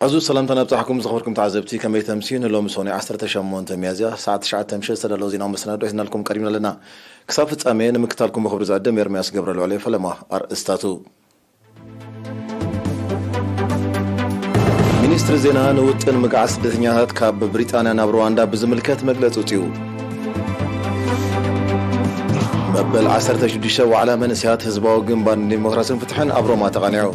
عزو السلام تنبتحكم زخبركم تعزبتي كما يتمسين اللو مسوني 18 ميازيا ساعة 9 تمشي سدلو زينا ومسنادو إحنا لكم قريبنا لنا كسافة أمين مكتالكم بخبر زادم يرمياس قبر العلي فلما أرستاتو ሚኒስትር ዜና ንውጥን ምግዓት ስደተኛታት ካብ ብሪጣንያ ናብ ሩዋንዳ ብዝምልከት መግለጺ ውፅኡ መበል 16 ዋዕላ መንእስያት ህዝባዊ ግንባር ዲሞክራሲን ፍትሕን ኣብ ሮማ ተቐኒዑ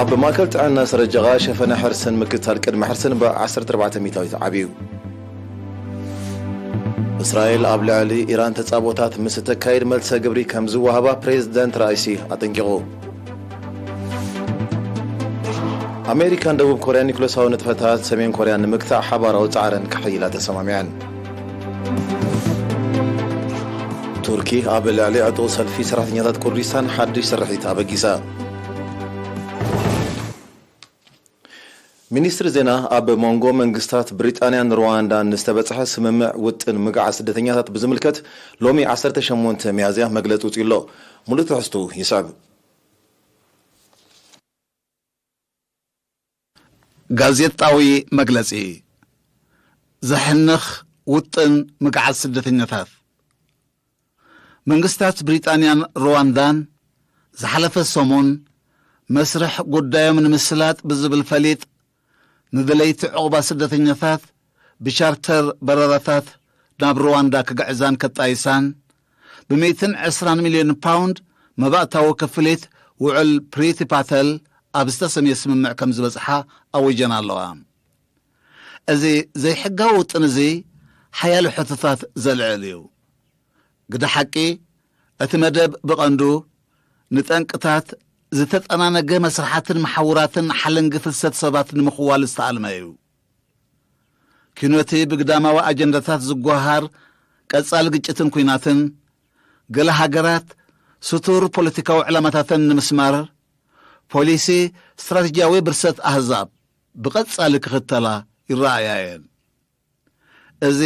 ኣብ ማእከል ጥዕና ሰረጀጋ ሸፈነ ሕርስን ምክትታል ቅድመ ሕርስን ብ14 ሚታዊት ዓብዩ እስራኤል ኣብ ልዕሊ ኢራን ተጻቦታት ምስ ተካይድ መልሰ ግብሪ ከም ዝወሃባ ፕሬዝደንት ራኢሲ ኣጠንቂቑ أمريكا دبوب كوريا نيكولوس هاو نتفتات سمين كوريا نمكتع حبارة وتعرن كحيلة تسماميان تركي قابل علي عطوصل في سرحة نيادات كردستان حدش سرحي تابقيسا ሚኒስትር ዜና ኣብ ሞንጎ መንግስታት ብሪጣንያን ሩዋንዳን ንዝተበጽሐ ስምምዕ ውጥን ምግዓት ስደተኛታት ብዝምልከት ሎሚ 18 ሚያዝያ መግለጺ ውፅኢሎ ሙሉእ ትሕዝቱ ይስዕብ ጋዜጣዊ መግለጺ ዘሕንኽ ውጥን ምግዓት ስደተኛታት መንግስታት ብሪጣንያን ሩዋንዳን ዝሓለፈ ሰሞን መስርሕ ጉዳዮም ንምስላጥ ብዝብል ፈሊጥ ንድለይቲ ዕቑባ ስደተኛታት ብቻርተር በረራታት ናብ ሩዋንዳ ክግዕዛን ከጣይሳን ብ120 ሚልዮን ፓውንድ መባእታዊ ክፍሊት ውዕል ፕሪቲ ፓተል ኣብ ዝተሰምየ ስምምዕ ከም ዝበጽሓ ኣወጀና ኣለዋ እዚ ዘይሕጋዊ ውጥን እዚ ሓያሎ ሕቶታት ዘልዕል እዩ ግደ ሓቂ እቲ መደብ ብቐንዱ ንጠንቅታት ዝተጠናነገ መስራሓትን መሓውራትን ሓለንጊ ፍልሰት ሰባት ንምኽዋል ዝተኣልመ እዩ ኪኖቲ ብግዳማዊ ኣጀንዳታት ዝጓሃር ቀጻሊ ግጭትን ኩናትን ገለ ሃገራት ስቱር ፖለቲካዊ ዕላማታትን ንምስማር ፖሊሲ ስትራቴጂያዊ ብርሰት ኣህዛብ ብቐጻሊ ክኽተላ ይረኣያ እየን እዚ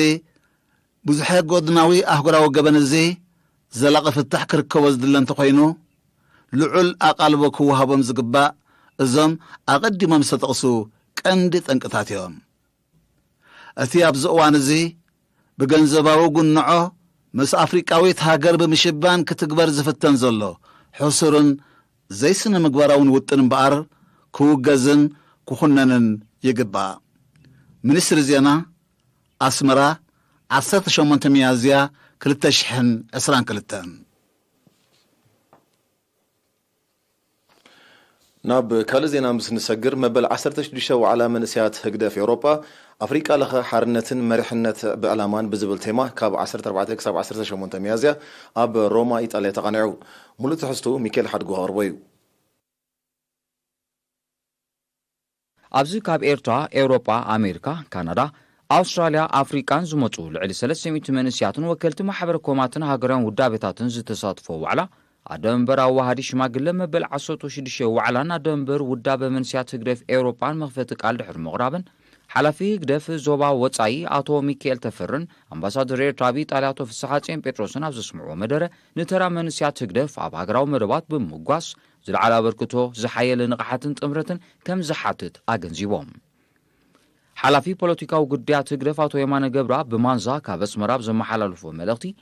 ብዙሐ ጎድናዊ ኣህጉራዊ ገበን እዚ ዘላቒ ፍታሕ ክርከቦ ዝድለ እንተኾይኑ ልዑል ኣቓልቦ ክወሃቦም ዝግባእ እዞም ኣቐዲሞም ዝተጠቕሱ ቀንዲ ጠንቅታት እዮም እቲ ኣብዚ እዋን እዚ ብገንዘባዊ ጉንዖ ምስ ኣፍሪቃዊት ሃገር ብምሽባን ክትግበር ዝፍተን ዘሎ ሕሱርን ዘይስነ ምግባራውን ውጥን እምበኣር ክውገዝን ክኹነንን ይግባእ ሚኒስትር ዜና ኣስመራ 18 ሚያዝያ 2022 ናብ ካልእ ዜና ምስ ንሰግር መበል 16 ዋዕላ መንእስያት ህግደፍ ኤውሮጳ ኣፍሪቃ ለኸ ሓርነትን መሪሕነት ብዕላማን ብዝብል ቴማ ካብ 14 ክሳብ 18 ሚያዝያ ኣብ ሮማ ኢጣልያ ተቐኒዑ ሙሉእ ትሕዝቱ ሚካኤል ሓድጉ ኣቕርቦ እዩ ኣብዚ ካብ ኤርትራ ኤውሮጳ ኣሜሪካ ካናዳ ኣውስትራልያ ኣፍሪቃን ዝመፁ ልዕሊ 300 መንእስያትን ወከልቲ ማሕበር ኮማትን ሃገራውን ውዳቤታትን ዝተሳትፎ ዋዕላ ኣደንበር ኣዋሃዲ ሽማግለ መበል 16 ዋዕላን ኣደንበር ውዳበ መንእስያት ህግደፍ ኤውሮጳን መኽፈቲ ቃል ድሕሪ ምቕራብን ሓላፊ ህግደፍ ዞባ ወፃኢ ኣቶ ሚካኤል ተፈርን ኣምባሳደር ኤርትራ ብኢጣልያ ኣቶ ፍስሓ ፄን ጴጥሮስን ኣብ ዘስምዕዎ መደረ ንተራ መንእስያት ህግደፍ ኣብ ሃገራዊ መደባት ብምጓስ ዝለዓለ ኣበርክቶ ዝሓየለ ንቕሓትን ጥምረትን ከም ዝሓትት ኣገንዚቦም ሓላፊ ፖለቲካዊ ጉዳያት ህግደፍ ኣቶ የማነ ገብራ ብማንዛ ካብ ኣስመራ ዘመሓላልፎ መልእኽቲ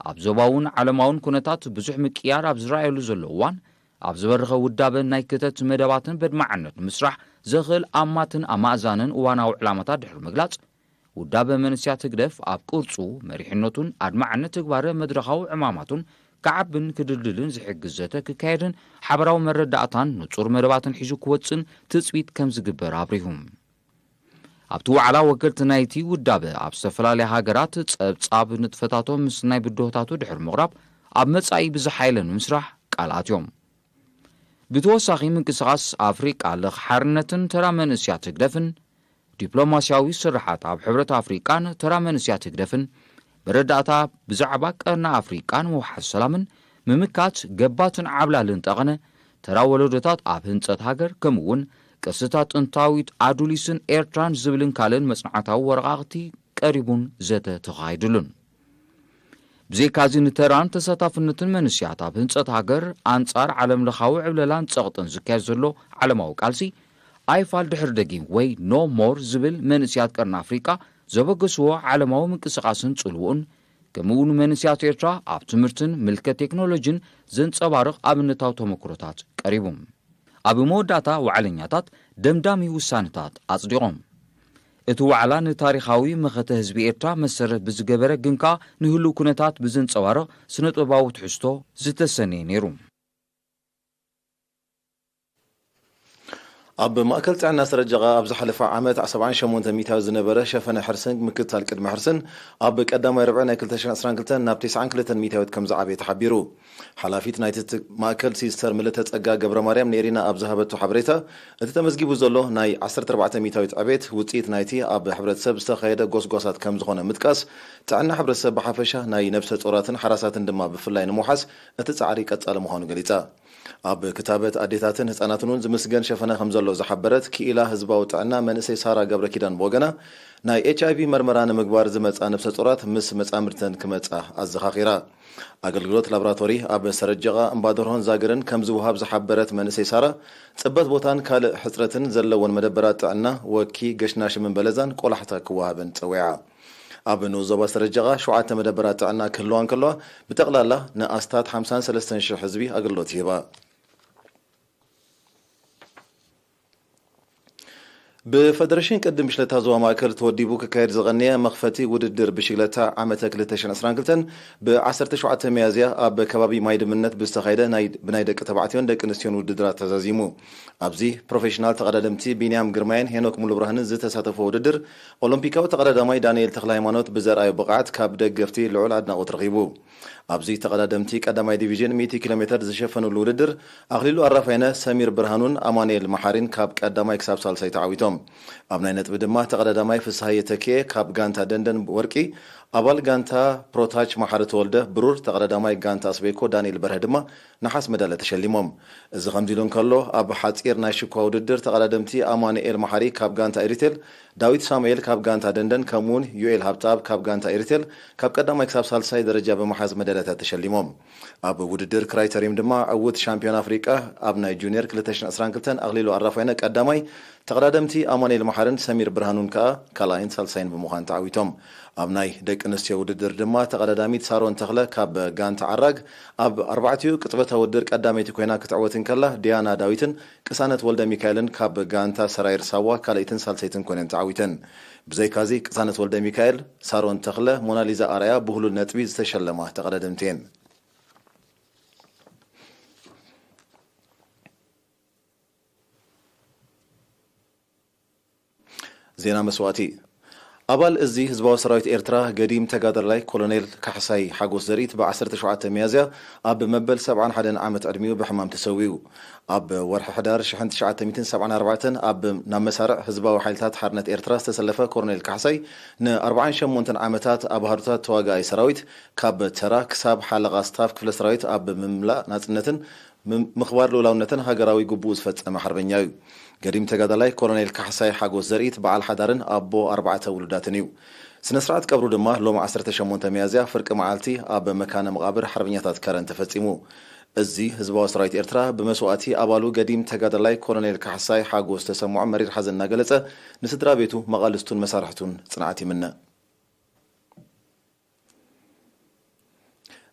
ኣብ ዞባውን ዓለማውን ኩነታት ብዙሕ ምቅያር ኣብ ዝረኣየሉ ዘሎ እዋን ኣብ ዝበረኸ ውዳበን ናይ ክተት መደባትን በድማዓነት ምስራሕ ዘኽእል ኣማትን ኣማእዛንን እዋናዊ ዕላማታት ድሕሪ ምግላጽ ውዳበ መንእስያት ህግደፍ ኣብ ቅርጹ መሪሕነቱን ኣድማዓነት ተግባረ መድረኻዊ ዕማማቱን ከዓብን ክድልድልን ዝሕግዝ ዘተ ክካየድን ሓበራዊ መረዳእታን ንጹር መደባትን ሒዙ ክወፅን ትፅቢት ከም ዝግበር ኣብሪሁም ኣብቲ ዋዕላ ወከልቲ ናይቲ ውዳበ ኣብ ዝተፈላለየ ሃገራት ጸብጻብ ንጥፈታቶም ምስ ናይ ብድሆታቱ ድሕሪ ምቕራብ ኣብ መጻኢ ብዝሓየለ ንምስራሕ ቃል ኣትዮም ብተወሳኺ ምንቅስቓስ ኣፍሪቃ ለኽ ሓርነትን ተራ መንእስያት ህግደፍን ዲፕሎማስያዊ ስራሓት ኣብ ሕብረት ኣፍሪቃን ተራ መንእስያት ህግደፍን በረዳእታ ብዛዕባ ቀርና ኣፍሪቃን ምውሓዝ ሰላምን ምምካት ገባትን ዓብላልን ጠቐነ ተራ ወለዶታት ኣብ ህንፀት ሃገር ከምኡውን ቅርስታት ጥንታዊት ኣዱሊስን ኤርትራን ዝብልን ካልእን መጽናዕታዊ ወረቓቕቲ ቀሪቡን ዘተ ተኻይድሉን ብዘይካዚ ንተራን ተሳታፍነትን መንስያት ኣብ ህንፀት ሃገር ኣንጻር ዓለም ለኻዊ ዕብለላን ጸቕጥን ዝካየድ ዘሎ ዓለማዊ ቃልሲ ኣይፋል ድሕር ደጊም ወይ ኖ ሞር ዝብል መንስያት ቀርኒ ኣፍሪቃ ዘበገስዎ ዓለማዊ ምንቅስቓስን ጽልውኡን ከምኡውን መንስያት ኤርትራ ኣብ ትምህርትን ምልከት ቴክኖሎጂን ዘንጸባርቕ ኣብነታዊ ተመክሮታት ቀሪቡ ኣብ መወዳእታ ዋዕለኛታት ደምዳሚ ውሳነታት ኣጽዲቖም እቲ ዋዕላ ንታሪኻዊ መኸተ ህዝቢ ኤርትራ መሰረት ብዝገበረ ግን ከዓ ንህልው ኩነታት ብዘንጸባርቕ ስነ-ጥበባዊ ትሕዝቶ ዝተሰነየ ነይሩ ኣብ ማእከል ጥዕና ስረጀቓ ኣብ ዝሓለፈ ዓመት 78 ሚታዊ ዝነበረ ሸፈነ ሕርስን ምክትታል ቅድሚ ሕርስን ኣብ ቀዳማይ ረብዒ ናይ 2022 ናብ 92 ሚታዊት ከም ዝዓበየ ተሓቢሩ ሓላፊት ናይቲ ማእከል ሲስተር ምልተ ጸጋ ገብረ ማርያም ነሪና ኣብ ዝሃበቱ ሓበሬታ እቲ ተመዝጊቡ ዘሎ ናይ 14 ሚታዊት ዕቤት ውፅኢት ናይቲ ኣብ ሕብረተሰብ ዝተኻየደ ጎስጓሳት ከም ዝኾነ ምጥቃስ ጥዕና ሕብረተሰብ ብሓፈሻ ናይ ነብሰ ጾራትን ሓራሳትን ድማ ብፍላይ ንምውሓስ እቲ ጻዕሪ ቀጻሊ ምዃኑ ገሊጻ ኣብ ክታበት ኣዴታትን ህፃናትን እውን ዝምስገን ሸፈነ ከም ዘሎ ዝሓበረት ክኢላ ህዝባዊ ጥዕና መንእሰይ ሳራ ገብረ ኪዳን ብወገና ናይ ኤችኣይቪ መርመራ ንምግባር ዝመፃ ነብሰ ጾራት ምስ መጻምርተን ክመፃ ኣዘኻኺራ ኣገልግሎት ላቦራቶሪ ኣብ ሰረጀቓ እምባደርሆን ዛገርን ከም ዝውሃብ ዝሓበረት መንእሰይ ሳራ ጽበት ቦታን ካልእ ሕፅረትን ዘለዎን መደበራት ጥዕና ወኪ ገሽና ሽምን በለዛን ቆላሕታ ክወሃብን ፀዊዓ ኣብ ንዞባ ሰረጀቓ 7 መደበራት ጥዕና ክህልዋን ከለዋ ብጠቕላላ ንኣስታት 53,000 ህዝቢ ኣገልግሎት ይህባ بفدرشين قدم بشلتا زوا ماكل توديبو ككاير زغنية مخفتي وددر بشلتا عامة 2022 ب10 شعات ميازيا اب كبابي مايد منت بستخايده بنايدك تبعتيون دك نسيون وددرات تزازيمو ابزي بروفيشنال تقدمتي بينيام جرماين هنوك مولو برهن زت تساتفو وددر اولمبيكاو تقدماي دانيال تخلاي مانوت بزرعي بقعت كاب دغفتي لعول عدنا وترغيبو ابزي تقدمتي قدماي ديفيجن 100 كيلومتر زشفنو الوددر اغليلو عرفينا سمير برهانون امانيل محارين كاب قدماي كساب سالساي تعويتهم أبناء نتب دماء تقدماي في صحية تكي كاب غانتا دندن وركي أبال غانتا بروتاج محارة والده برور تقدماي غانتا سبيكو دانيل برهدما نحس مدالة تشليمهم إذا غمديلون كالو أب حاتير ناشكوا وددر تقدمتي أماني المحاري كاب غانتا إريتل داويد ساميل كاب غانتا دندن كمون يويل هابتاب كاب غانتا إريتل كاب قدماي كساب سالساي درجة بمحاز مدالة تشليمهم أب وددر كرايتريم دما أود شامبيون أفريقيا أبناء جونيور 2022 أغليلو عرفينا قدماي تقدمتي أماني المحارن سمير برهانون كالاين سالساين بمخان تعويتهم أبناي دك نستيا وددر دما تقدمي سارون تخلا كاب غانتا عراق أب 4 كتبتها ودر قدامي تكوينا كتعوتن كلا ديانا داويتن كسانت ولد ميكايلن كاب غانتا سراير ساوا كالايتن سالسايتن كونن تعويتن بزي كازي كسانت ولد ميكايل سارون تخلا موناليزا أريا بهلو النتبي تشلمه تقدمتين زينا مسواتي أبال إزي هزباو سرايت إرترا قديم تقادر لاي كولونيل كحساي حاقوس زريت ب10 شعات ميازيا أب مبل 7 حدن عامة أدميو بحمام تسويو أب ورح حدار شحنت شعات 274 أب نام مسارع هزباو حيلتات حرنة إرترا استسلفة كولونيل كحساي ن 40 شمونتن عامتات أب هارتات تواقعي سرايت كاب ترا كساب حلقة ستاف كفل سرايت أب مملا ناتنتن مخبار لولاونتن هاقراوي قبوز فتسأم حربنياو قديم تقادلاي كولونيل كحساي حاقوس زريت بعال حدارن أبو 4 ولداتنيو سنسرعت قبرو دما لوم 18 ميازيا فرق معالتي أب مكان مقابر حربنياتات كارن تفتيمو الزي هزباو سرايت إرترا بمسواتي أبالو قديم تقادلاي كولونيل كحساي حاقوس تسمع مرير حزن ناقلسة نسدرا بيتو مغالستون مسارحتون صنعاتي منا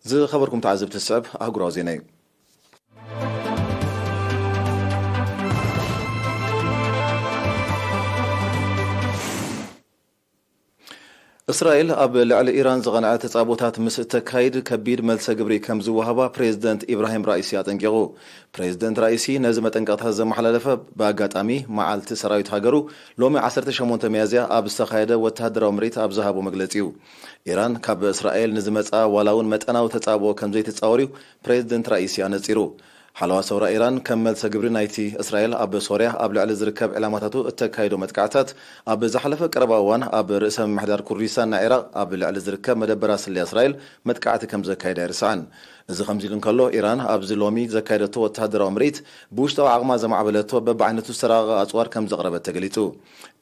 زي خبركم تعزب تسعب أهقراو زيني إسرائيل أب لعل إيران زغنعة تصابوتات مس تكايد كبير ملس جبري كم زوهبا بريزيدنت إبراهيم رئيسي أتنقيغو بريزيدنت رئيسي نزمت أنقاط هذا محللفة باقات أمي معالت سرايت هاجرو لومي 10 ميازيا أب استخايدة وتهدر أمريت أب زهابو مجلتيو إيران كاب إسرائيل نزمت ولاون متأنا وتتصابو كم زي تتصاوريو بريزيدنت رئيسي أنتصيرو حلوة سورة إيران كمل سجبري نايتي إسرائيل أب سوريا أب لعل زركب علاماتاتو التكايدو متكعتات أب زحلفة قرباوان أب رئيس محدار كردستان نعراق أب لعل زركب مدبراس لإسرائيل متكعت كم زكايدا رسعان إذا خمزيلن كله إيران أب زلومي زكايدتو وتهدر أمريت بوشتو عقما زمعبلتو ببعنتو سراغ أطوار كم زغربت تقليتو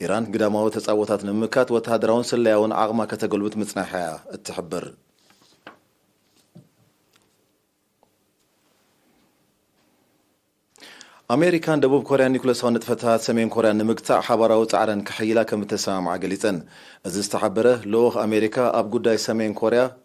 إيران قدامه تتصاوتات نمكات وتهدرون سلياون عقما كتقلبت متناحية التحبر أمريكان دبوب كوريا نيكولاس نطفتها سمين كوريا نمقطع حبراو تعرن كحيلا كم تسامع قليتن از استحبره لوغ أمريكا أب قداي سمين كوريا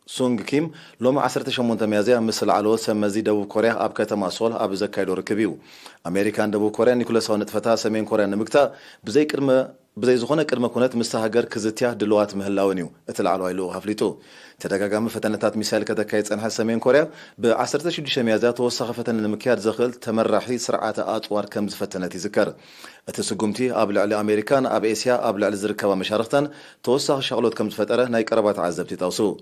سونغ كيم لوم 18 ميازيا مثل علو سمزي دبوب كوريا أب كتما سول أب زكايدو ركبيو أمريكان دبوب كوريا نيكولاس نطفتها سمين كوريا نمقطع بزي كرمه بزي زخونه كرمه كونت مستهاجر كزتيا دلوات مهلاونيو اتلعلو ايلو هفليتو تدغاغام فتنتات مثال كتكايت صنح سمين كوريا ب 16 ميازيا توسخ فتن المكياد زخل تمرحي سرعات اطوار كم فتنت يذكر اتسقمتي ابل على امريكان اب اسيا ابل على زركبه مشارختن توسخ شغلوت كم فتره ناي قربات عزبتي توسو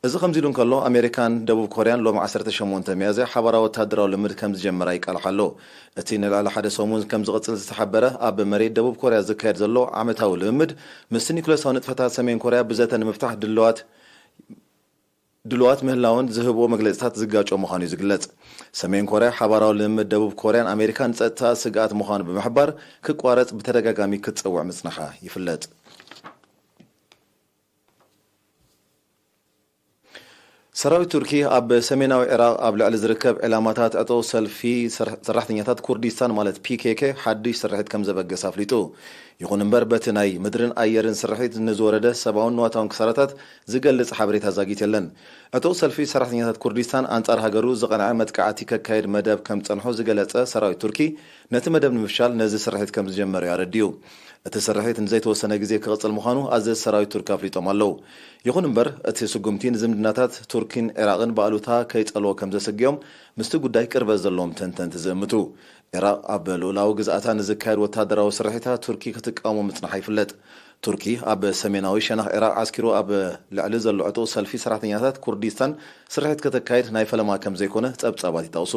እዚ ከምዚሉ እንከሎ ኣሜሪካን ደቡብ ኮርያን ሎም 18 ሚያዝያ ሓበራዊ ወታደራዊ ልምድ ከም ዝጀመራ ይቃልሓሎ እቲ ንላዕሊ ሓደ ሰሙን ከም ዝቕፅል ዝተሓበረ ኣብ መሬት ደቡብ ኮርያ ዝካየድ ዘሎ ዓመታዊ ልምድ ምስ ኒኩለሳዊ ንጥፈታት ሰሜን ኮርያ ብዘተ ንምፍታሕ ድልዋት ምህላውን ዝህቦ መግለጽታት ዝጋጮ ምዃኑ ዝግለጽ ሰሜን ኮርያ ሓበራዊ ልምድ ደቡብ ኮርያን ኣሜሪካን ጸጥታ ስጋት ምዃኑ ብምሕባር ክቋረጽ ብተደጋጋሚ ክትጽውዕ ምጽናሓ ይፍለጥ سراوي تركي أب سميناو عراق أب لعل زركب علامات أتو سلفي سرحتنيات كردستان مالت PKK حدش سرحت كم زبق سافليتو يكون مبربت ناي مدرن أيرن سرحت نزورده 70 نواتون كسرتات زقلص حبريتها زاقيتلن أتو سلفي سرحتنيات كردستان أنصار هاجرو زقنع متقعتي كايد مدب كم تنحو زقلص سراوي تركي نت مدب نمشال نزي سرحت كم زجمر يارديو اتسرحت نزي توسنه غزي كقصل مخانو از سراوي ترك افليطوم الله يخون امبر اتسقمتين زمدناتات تركين عراقن بالوتا كيصلو كم زسغيوم مست ጉዳይ ቅርበ ዘሎም ተንተን ተዘምቱ عراق اب لولاو ግዛታ ንዝካየድ ወታደራዊ ስርሒታ ቱርኪ ክትቃወሙ ምጽናሕ ይፍለጥ ቱርኪ ኣብ ሰሜናዊ ሸነኽ عراق አስኪሮ ኣብ ልዕሊ ዘለዕቶ ሰልፊ ሰራሕተኛታት ኩርዲስታን ስርሒት ከተካየድ ናይ ፈለማ ከም ዘይኮነ ጸብጻባት ይታውሱ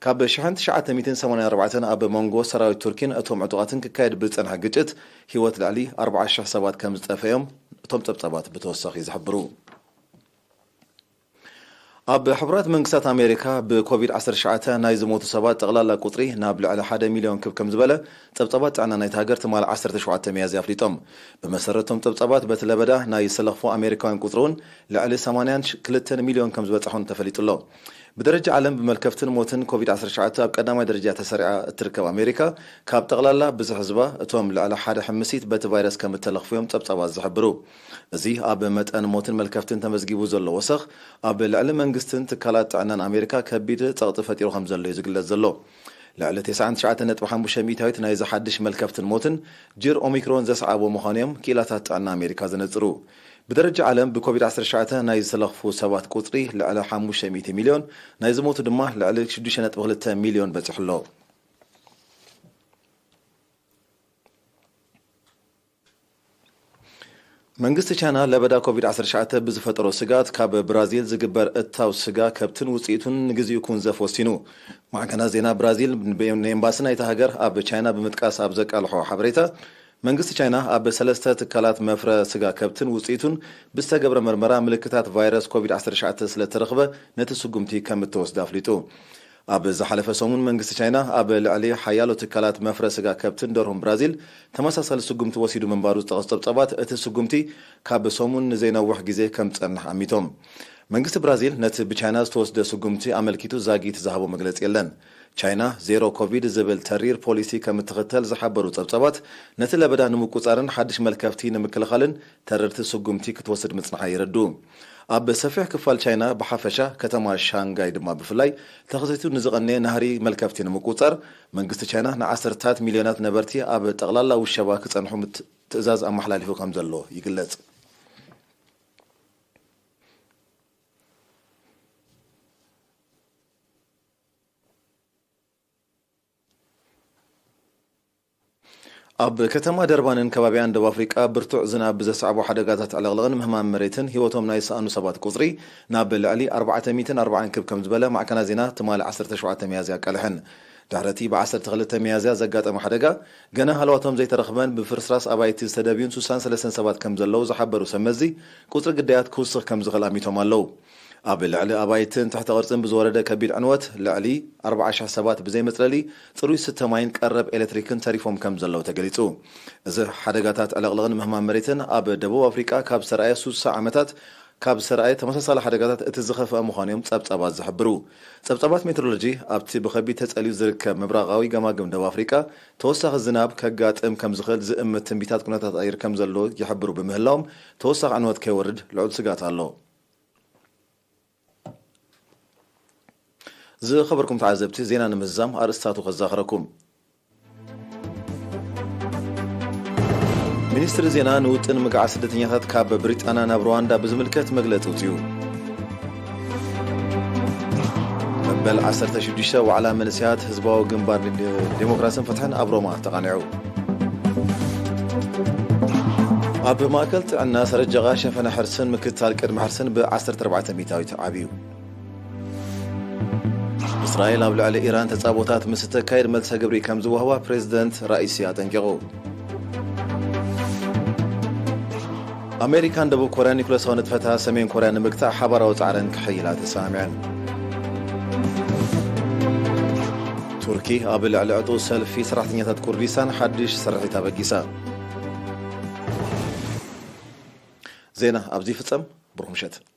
ካብ 1984 ኣብ መንጎ ሰራዊት ቱርኪን እቶም ዕጡቃትን ክካየድ ብጸንሐ ግጭት ህይወት ልዕሊ 40,000 ሰባት ከም ዝጠፈዮም እቶም ጸብጻባት ብተወሳኺ ይዝሕብሩ ኣብ ሕብራት መንግስታት ኣሜሪካ ብኮቪድ-19 ናይ ዝሞቱ ሰባት ጠቕላላ ቁጥሪ ናብ ልዕሊ 1 ሚልዮን ከም ዝበለ ጸብጻባት ጻዕና ናይቲ ሃገር ትማል 17 ሚያዝያ ኣፍሊጦም ብመሰረቶም ጸብጻባት በቲ ለበዳ ናይ ሰለኽፉ ኣሜሪካውያን ቁጥሩን ልዕሊ 82 ሚልዮን ከም ዝበጽሑን ተፈሊጡሎ بدرجة عالم بملكفتن موتن كوفيد-19 أب قدامي درجة تسريعة تركب أمريكا كاب تغلالا بزح حزبة اتوم على حدا حمسيت بات فيروس كم تلخفيهم تبصبا زحبرو زي اب متن موتن ملكفتن تمزجيبو زلو وسخ اب العلم منغستن تكالات عنان أمريكا كبيد تغط فتيرو خمزلو يزقلت زلو لعل 9.5 ميتاويت نايز حدش ملكفتن موتن جير أوميكرون زسعبو مخانيم كيلاتات عنا أمريكا زنزرو بدرجة عالم بكوفيد-19 نايز سلخفو سوات قطري لعلى 500 مليون نايز موت دمه لعلى 6.2 مليون بتحلو መንግስቲ ቻይና ለበዳ ኮቪድ-19 ብዝፈጠሮ ስጋት ካብ ብራዚል ዝግበር እታው ስጋ ከብትን ውጽኢቱን ንግዚኡ ኩንዘፍ ወሲኑ ማዕከና ዜና ብራዚል በኤምባሲ ናይቲ ሃገር ኣብ ቻይና ብምጥቃስ ኣብ ዘቃልሖ ሓበሬታ መንግስቲ ቻይና ኣብ ሰለስተ ትካላት መፍረ ስጋ ከብትን ውጽኢቱን ብዝተገብረ ምርመራ ምልክታት ቫይረስ ኮቪድ-19 ስለተረኸበ ነቲ ስጉምቲ ከም እትወስድ ኣፍሊጡ ኣብ ዝሓለፈ ሰሙን መንግስቲ ቻይና ኣብ ልዕሊ ሓያሎ ትካላት መፍረ ስጋ ከብትን ደርሆም ብራዚል ተመሳሳሊ ስጉምቲ ወሲዱ ምንባሩ ዝተቐስጠብጸባት እቲ ስጉምቲ ካብ ሰሙን ንዘይነውሕ ግዜ ከም ጸንሕ ኣሚቶም መንግስቲ ብራዚል ነቲ ብቻይና ዝተወስደ ስጉምቲ ኣመልኪቱ ዛጊት ዝሃቦ መግለጽ የለን ቻይና ዜሮ ኮቪድ ዝብል ተሪር ፖሊሲ ከም እትኽተል ዝሓበሩ ጸብጻባት ነቲ ለበዳ ንምቁጻርን ሓድሽ መልከፍቲ ንምክልኻልን ተረርቲ ስጉምቲ ክትወስድ ምጽናሓ ይረዱ ኣብ ሰፊሕ ክፋል ቻይና ብሓፈሻ ከተማ ሻንጋይ ድማ ብፍላይ ተኸቲቱ ንዝቐነየ ናህሪ መልከፍቲ ንምቁጻር መንግስቲ ቻይና ንዓሰርታት ሚልዮናት ነበርቲ ኣብ ጠቕላላ ውሸባ ክጸንሑ ትእዛዝ ኣመሓላሊፉ ከም ዘሎ ይግለጽ ኣብ ከተማ ደርባንን ከባቢያን ደቡብ ኣፍሪቃ ብርቱዕ ዝናብ ብዘስዓቦ ሓደጋታት ዕለቕለቕን ምህማም መሬትን ህይወቶም ናይ ሰኣኑ ሰባት ቁፅሪ ናብ ልዕሊ 440 ክብ ከም ዝበለ ማዕከና ዜና ትማል 17 ሚያዝያ ቀልሕን ድሕረቲ ብ12 ሚያዝያ ዘጋጠመ ሓደጋ ገና ሃልዋቶም ዘይተረኽበን ብፍርስራስ ኣባይቲ ዝተደብዩን 63 ሰባት ከም ዘለው ዝሓበሩ ሰመዚ ቁፅሪ ግዳያት ክውስኽ ከም ዝኽእል ኣሚቶም ኣለው ኣብ ልዕሊ ኣባይትን ትሕተ ቅርጽን ብዝወረደ ከቢድ ዕንወት ልዕሊ 40,000 ሰባት ብዘይ መጽለሊ ጽሩይ ስተማይን ቀረብ ኤሌክትሪክን ተሪፎም ከም ዘለው ተገሊጹ እዚ ሓደጋታት ዕለቕለቕን ምህማም መሬትን ኣብ ደቡብ ኣፍሪቃ ካብ ሰራየ 60 ዓመታት ካብ ሰራይ ተመሳሳሊ ሓደጋታት እቲ ዝኸፍአ ምዃኖም ጸብጻባት ዝሕብሩ ጸብጻባት ሜትሮሎጂ ኣብቲ ብኸቢድ ተጸልዩ ዝርከብ ምብራቓዊ ገማግም ደቡብ ኣፍሪቃ ተወሳኺ ዝናብ ከጋጥም ከም ዝኽእል ዝእምት ትንቢታት ኩነታት ኣየር ከም ዘሎ ይሕብሩ ብምህላዎም ተወሳኺ ዕንወት ከይወርድ ልዑል ስጋት ኣሎ ዝኸበርኩም ተዓዘብቲ ዜና ንምዛም ኣርእስታቱ ከዛኽረኩም ሚኒስትሪ ዜና ንውጥን ምግዓ ስደተኛታት ካብ ብሪጣንያ ናብ ሩዋንዳ ብዝምልከት መግለፂ ውፅዩ መበል 16 ዋዕላ መንስያት ህዝባዊ ግንባር ዲሞክራስን ፍትሕን ኣብ ሮማ ተቃኒዑ ኣብ ማእከል ጥዕና ሰረጀቓ ሸፈነ ሕርስን ምክትታል ቅድሚ ሕርስን ብ14 ሚታዊት ዓብዩ እስራኤል ኣብ ልዕሊ ኢራን ተጻቦታት ምስ ተካይድ መልሰ ግብሪ ከም ዝወህባ ፕሬዚደንት ራኢሲ ኣጠንቂቑ أمريكان دبو كوريا نيكولاس نتفتها سمين كوريا نمقطع حبارة وتعرن كحيلات السامعين تركي قابل على عطو سلف في سرحتنيات كردستان حدش سرحتها بقيسا زينة أبزي فتسم برومشت